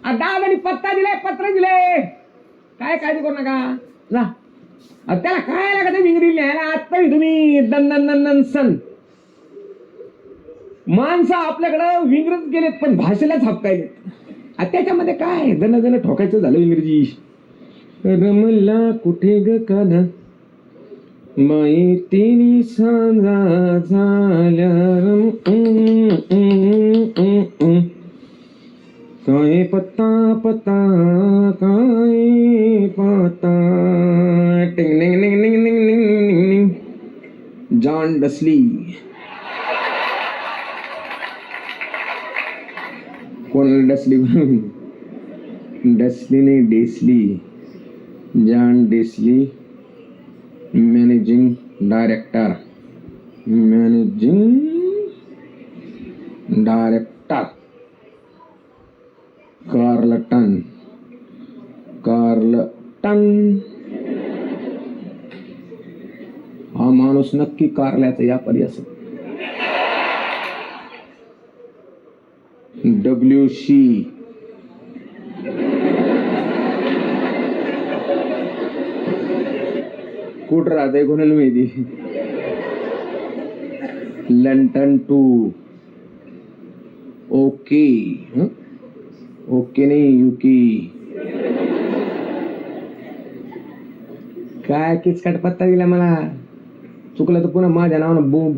दादानी पत्ता दिलाय, पत्र दिले, काय काळजी करू नका जा. त्याला काय लागत विंगरी लिहायला? आता तुम्ही दन सन माणसं आपल्याकडं विंगरच गेलेत, पण भाषेला झापकायलेत. त्याच्यामध्ये काय दन दन ठोकायचं झालं इंग्रजी. रमला कुठे ग काना बाई तिनी सांजा झाल्या काय पत्ता पत्ता काय पत्ता. टिंग टिंग टिंग टिंग टिंग टिंग टिंग टिंग. John Dasley. कोण डसली? डसली नाही, Desley. John Desley, managing director. Carlton. हा माणूस नक्की कारल्याचा व्यापारी असेल. WC. कुठं राहतंय कोणाला माहिती. लंडन 2. ओके. ओके नाही, युकी. काय किचकट पत्ता दिला मला. चुकलं तर पुन्हा माझ्या नावानं बोंब.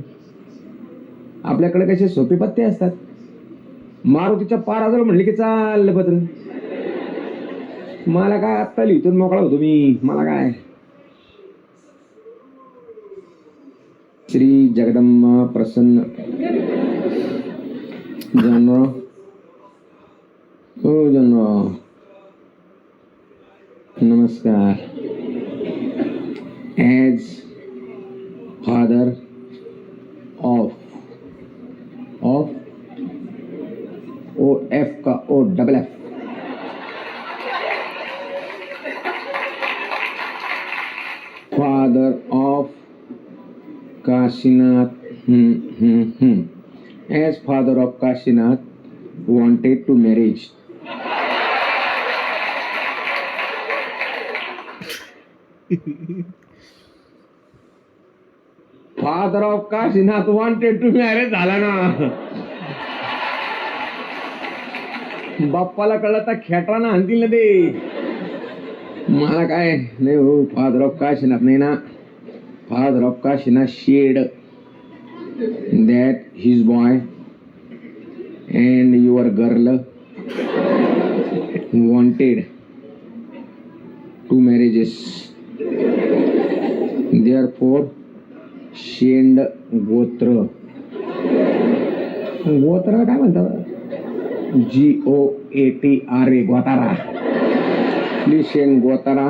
आपल्याकडे कसे सोपे पत्ते असतात. मारुतीच्या पाराजवळ म्हणले की चाललं पत्र. मला काय आत्ता लिहितून मोकळा होतो मी. मला काय. श्री जगदंबा प्रसन्न. जनरा हो जनरा नमस्कार. ॲज फादर ऑफ OF का OFF. Father of Kashinath. As father of Kashinath wanted to marriage. Father of Kashinath wanted to marry झाला ना. बाप्पाला कळलं तर खेटरानं आणतील ना ते. मला काय नाही हो. फादर ऑफ काशीनाथ नाही ना. Father of Kashinath said that his boy and your girl wanted to marriages. Therefore शेंड गोत्र. गोत्र काय म्हणतात? GOATRA गोतारा. शेंड गोतारा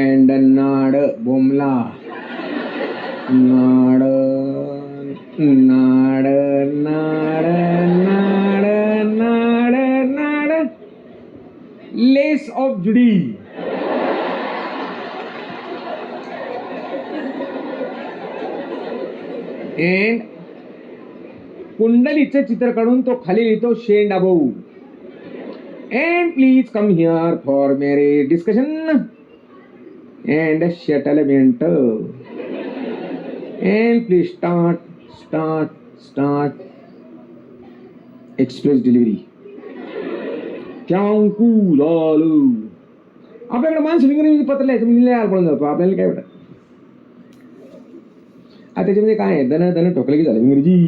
and नाड बोमला. नाड नाड नाड नाड नाड नाड लेस ऑफ जुडी. एंड कुंडलीचं चित्र काढून तो खाली लिहितो शेंड above. And please come here for marriage discussion and settlement. And please start express delivery. आपल्याकडे माणसं इंग्रजी पत्र लिहायचं म्हणजे पडून जातो. आपल्याला काय वाटत. त्याच्यामध्ये काय दन ठोकलं की झालं इंग्रजी.